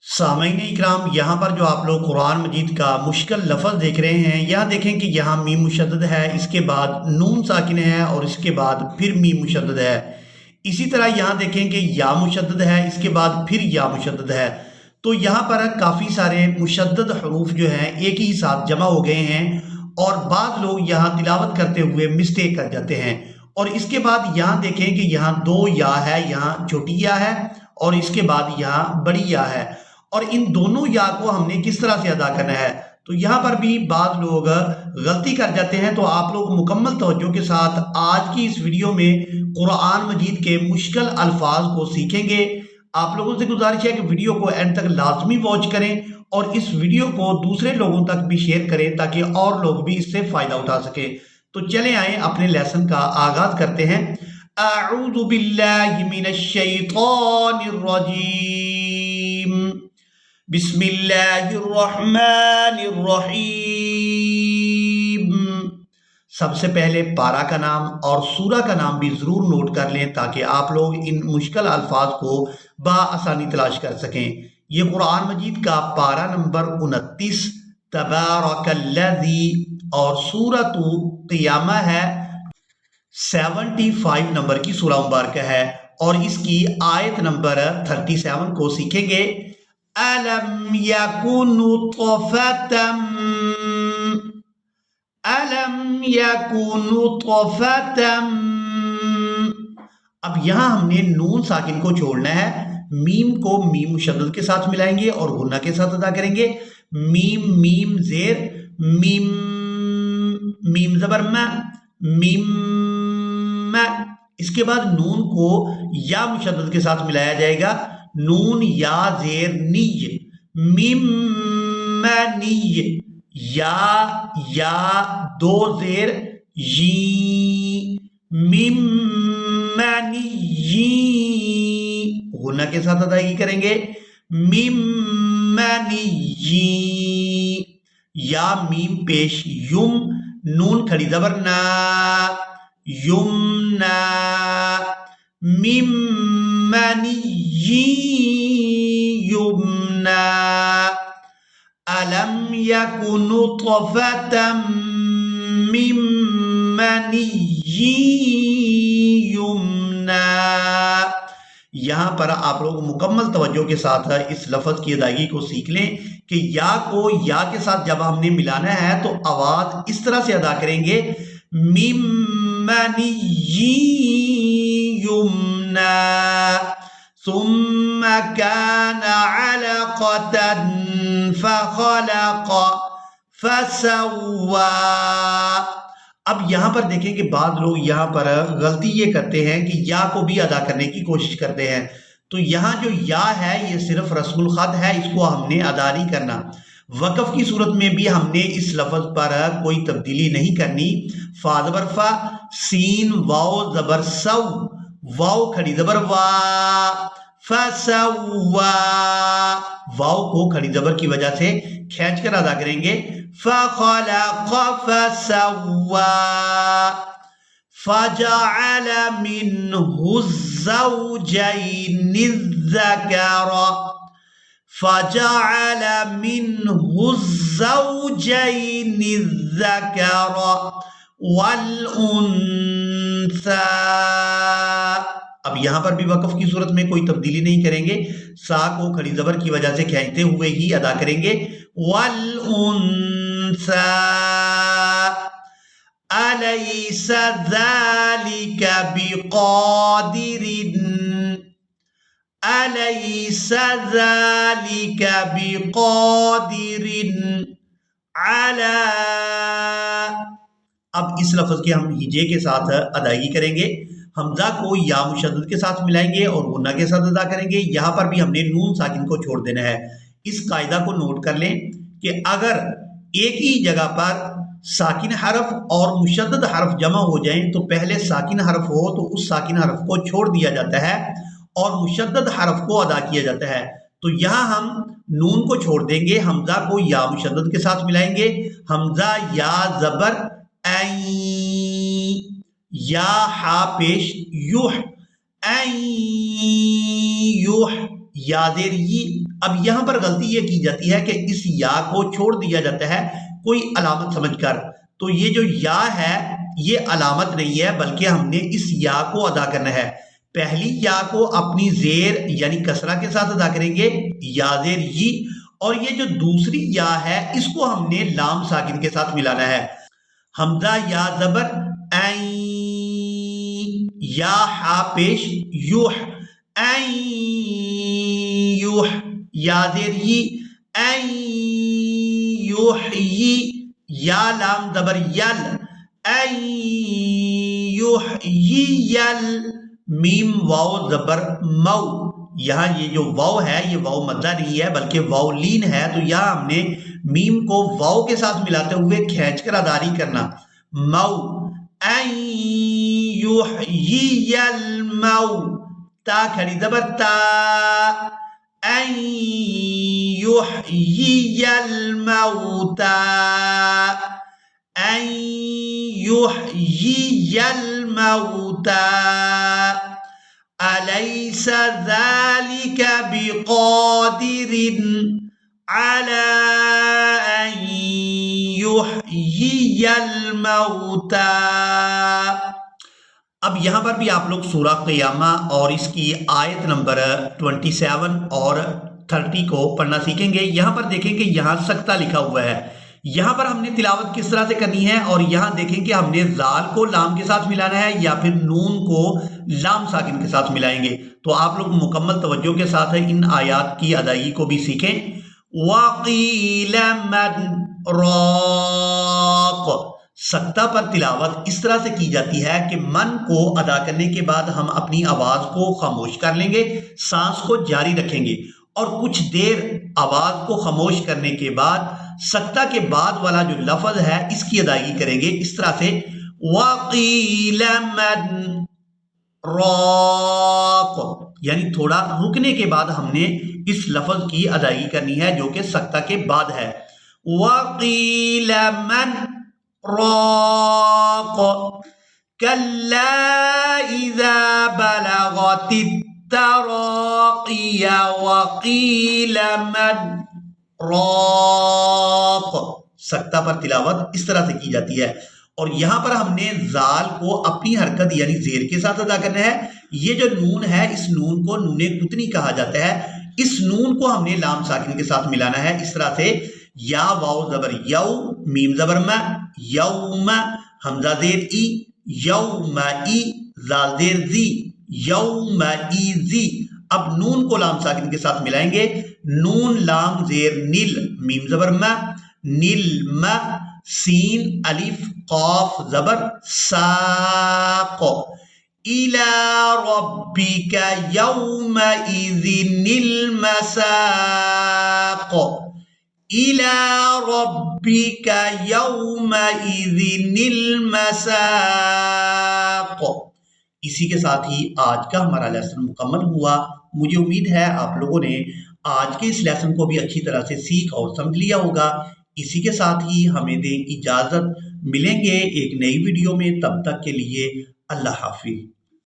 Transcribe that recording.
सामईन इकराम, यहाँ पर जो आप लोग कुरान मजीद का मुश्किल लफ्ज़ देख रहे हैं, यहाँ देखें कि यहाँ मीम मुशद्दद है, इसके बाद नून साकिन है और इसके बाद फिर मीम मुशद्दद है। इसी तरह यहाँ देखें कि या मुशद्दद है, इसके बाद फिर या मुशद्दद है। तो यहाँ पर काफ़ी सारे मुशद्दद हरूफ जो हैं एक ही साथ जमा हो गए हैं और बाद लोग यहाँ तिलावत करते हुए मिस्टेक कर जाते हैं। और इसके बाद यहाँ देखें कि यहाँ दो या है, यहाँ छोटी या है और इसके बाद यहाँ बड़ी या है, और इन दोनों या को हमने किस तरह से अदा करना है। तो यहाँ पर भी बाद लोग गलती कर जाते हैं। तो आप लोग मुकम्मल तवज्जो के साथ आज की इस वीडियो में कुरान मजीद के मुश्किल अल्फाज को सीखेंगे। आप लोगों से गुजारिश है कि वीडियो को एंड तक लाजमी वॉच करें और इस वीडियो को दूसरे लोगों तक भी शेयर करें ताकि और लोग भी इससे फ़ायदा उठा सके। तो चले आए अपने लेसन का आगाज़ करते हैं। अऊज़ु बिल्लाहि मिनश शैतानिर रजीम, बिस्मिल्लाहिर्रहमानिर्रहीम। सबसे पहले पारा का नाम और सूरा का नाम भी ज़रूर नोट कर लें ताकि आप लोग इन मुश्किल अल्फाज को बआसानी तलाश कर सकें। ये कुरान मजीद का पारा नंबर 29 तबारकल्लज़ी और सूरतु क़ियामा है 75 नंबर की सूरा मुबारक है और इसकी आयत नंबर 37 को सीखेंगे। अलम यकुन नुतफ़तम, अलम यकुन नुतफ़तम। अब यहाँ हमने नून साकिन को छोड़ना है, मीम को मीम मुशद्दद के साथ मिलाएंगे और गुन्ना के साथ अदा करेंगे। मीम मीम जेर मीम, मीम जबर मा, मीम मा। इसके बाद नून को या मुशद्दद के साथ मिलाया जाएगा। नून या जेर नीय, मीम नीय। या दो जेर यी, मीम नी। गुन्ना के साथ अदायगी करेंगे। मीम नी। या मीम पेश युम, नून खड़ी जबर ना, युमना। मीम नी युमना। अलम यकुन नुतफ़तम मिन मनी युमना। यहाँ पर आप लोग मुकम्मल तवज्जो के साथ इस लफ्ज़ की अदायगी को सीख लें कि या को या के साथ जब हमने मिलाना है तो आवाज़ इस तरह से अदा करेंगे, मिम मनी युमना। सुम्मा काना अलक़तन फ़ख़लक़ फ़सव्वा। अब यहाँ पर देखें कि बाद लोग यहाँ पर गलती ये करते हैं कि या को भी अदा करने की कोशिश करते हैं। तो यहाँ जो या है ये सिर्फ रस्मुल ख़त है, इसको हमने अदा नहीं करना। वक़फ़ की सूरत में भी हमने इस लफ्ज़ पर कोई तब्दीली नहीं करनी। फ़ा ज़बर फ़ा, सीन वाव ज़बर सव, वाव खड़ी ज़बर वा, फ़सव्वा। वाव को खड़ी ज़बर की वजह से खींच कर अदा करेंगे। फ़ख़लक़ फ़सव्वा, फ़जअल मिन्हु ज़ौजैनि ज़कर, फ़जअल मिन्हु ज़ौजैनि ज़कर वल उन्सा। अब यहाँ पर भी वक़फ़ की सूरत में कोई तब्दीली नहीं करेंगे। सा को खड़ी ज़बर की वजह से खींचते हुए ही अदा करेंगे। वल उन्सा अलैसा ज़ालिका बिक़ादिरिन, अलैसा ज़ालिका बिक़ादिरिन अला। अब इस लफ्ज़ के हम हिजे के साथ अदायगी करेंगे। हमजा को या मुशद्दद के साथ मिलाएंगे और गुन्ना के साथ अदा करेंगे। यहाँ पर भी हमने नून साकिन को छोड़ देना है। इस कायदा को नोट कर लें कि अगर एक ही जगह पर साकिन हरफ और मुशद्दद हरफ जमा हो जाएं तो पहले साकिन हरफ हो तो उस साकिन हरफ को छोड़ दिया जाता है और मुशद्दद हरफ को अदा किया जाता है। तो यहाँ हम नून को छोड़ देंगे, हमजा को या मुशद्दद के साथ मिलाएंगे। हमजा या ज़बर ऐ, या हा पेश युह, ऐ युह। या ज़ेर यी, اب یہاں پر غلطی یہ کی جاتی ہے کہ اس یا کو چھوڑ دیا جاتا ہے کوئی علامت سمجھ کر، تو یہ جو یا ہے یہ علامت نہیں ہے، بلکہ ہم نے اس یا کو ادا کرنا ہے۔ پہلی یا کو اپنی زیر یعنی کسرہ کے ساتھ ادا کریں گے، یا زیر ی، اور یہ جو دوسری یا ہے اس کو ہم نے لام ساکن کے ساتھ ملانا ہے۔ حمزہ یا زبر این، یا ہا پیش یوح، این یوح، یا زیر ی این یحیی، یا لام زبر یل، این یحیی یل، میم واو زبر مو، یہاں یہ جو واو ہے یہ واو مدہ نہیں ہے بلکہ واو لین ہے، تو یہاں ہم نے میم کو واو کے ساتھ ملاتے ہوئے کھینچ کر ادا نہیں کرنا۔ مو، این یحیی المو، تا کھڑی زبر تا، این یحیی الموتا، این یحیی الموتا، الیس ذلک بقادر علی ان یحیی الموتا۔ اب یہاں پر بھی آپ لوگ سورہ قیامہ اور اس کی آیت نمبر 27 اور 30 کو پڑھنا سیکھیں گے۔ یہاں پر دیکھیں کہ یہاں سکتہ لکھا ہوا ہے، یہاں پر ہم نے تلاوت کس طرح سے کرنی ہے، اور یہاں دیکھیں کہ ہم نے زال کو لام کے ساتھ ملانا ہے یا پھر نون کو لام ساکن کے ساتھ ملائیں گے۔ تو آپ لوگ مکمل توجہ کے ساتھ ان آیات کی ادائیگی کو بھی سیکھیں۔ وَقِيلَ مَنْ رَاقٍ، سکتہ پر تلاوت اس طرح سے کی جاتی ہے کہ من کو ادا کرنے کے بعد ہم اپنی آواز کو خاموش کر لیں گے، سانس کو جاری رکھیں گے، اور کچھ دیر آواز کو خاموش کرنے کے بعد سکتہ کے بعد والا جو لفظ ہے اس کی ادائیگی کریں گے اس طرح سے، وَقِيلَ مَنْ راق، یعنی تھوڑا رکنے کے بعد ہم نے اس لفظ کی ادائیگی کرنی ہے جو کہ سکتہ کے بعد ہے۔ وَقِيلَ مَنْ راق كَلَّا إِذَا بَلَغَتِ التَّرَاقِيَ وَقِيلَ مَنْ راق، سکتہ پر تلاوت اس طرح سے کی جاتی ہے، اور یہاں پر ہم نے زال کو اپنی حرکت یعنی زیر کے ساتھ ادا کرنا ہے۔ یہ جو نون ہے اس نون کو نون قطنی کہا جاتا ہے، اس نون کو ہم نے لام ساکن کے ساتھ ملانا ہے اس طرح سے، یا واو زبر یو، میم زبر ما، یوم، حمزہ زیر ای، یوم ای، زال زیر زی، یوم ای زی۔ اب نون کو لام ساکن کے ساتھ ملائیں گے، نون لام زیر نیل، میم زبر ما، نیل ما، سین الف قاف زبر ساق، الی ربک یومئذ المساق، الی ربک یومئذ المساق۔ اسی کے ساتھ ہی آج کا ہمارا لیسن مکمل ہوا۔ مجھے امید ہے آپ لوگوں نے آج کے اس لیسن کو بھی اچھی طرح سے سیکھ اور سمجھ لیا ہوگا۔ اسی کے ساتھ ہی ہمیں دیں اجازت، ملیں گے ایک نئی ویڈیو میں، تب تک کے لیے اللہ حافظ۔